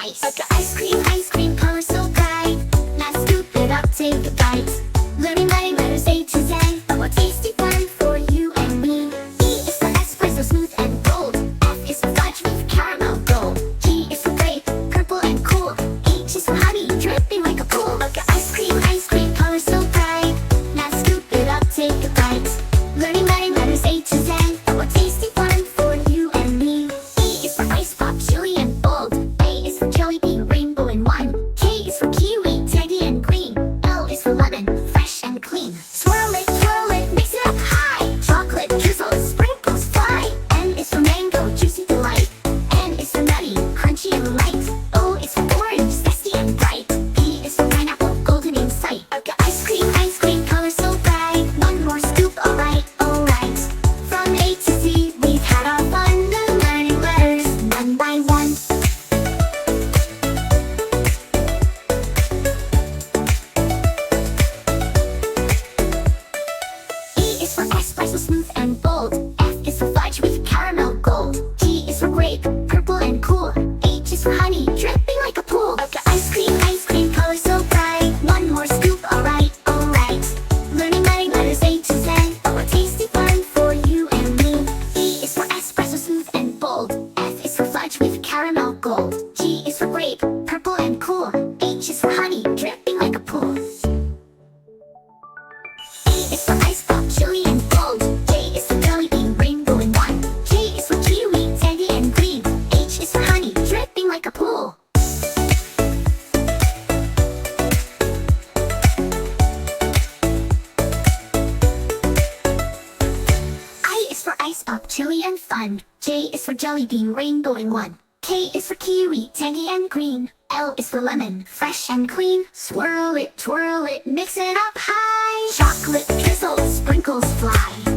ice. Like ice cream, color so bright. Now scoop it up, take a bite. Learning writing letters A to Z. A more tasty fun for you and me. E is for espresso, smooth and bold. F is for fudge with caramel gold. G is for grape, purple and cool. H is for honey, dripping like a pool. Like ice cream, color so bright. Now scoop it up, take a bite. Learning writing letters A to Z. A more tasty fun for you and me. E is for ice pop, chili and bold. A is for jelly bean, rainbow in one. K is for kiwi, tangy and green. L is for lemon, fresh and clean. Swirl it, mix it up high. Chocolate drizzles, sprinkles fly. N is for mango, juicy delight. N is for nutty, crunchy and light. O is for orange, zesty and bright. P is for pineapple, golden in sight. I've got ice cream, color so bright. One more scoop, alright. From A to Z, we've had our fun. Learning letters, one by one. E is for espresso, smooth and bold. F is for fudge with caramel gold. G is for grape, purple and cool. H is for honey, dripping like a pool. I've got ice cream, color so bright. One more scoop, alright. Learning writing letters A to Z. A more tasty fun for you and me. E is for espresso, smooth and bold. F is for fudge with caramel gold. G is for grape, purple and cool. H is for honey, dripping like a pool. A is for ice pop, chili and gold. J is for jelly bean, rainbow in one. K is for kiwi, tangy and green. H is for honey, dripping like a pool. I is for ice pop, chili and fun. J is for jelly bean, rainbow in one. K is for kiwi, tangy and green. L is for lemon, fresh and clean. Swirl it, twirl it, mix it up high. Chocolate drizzles, sprinkles fly.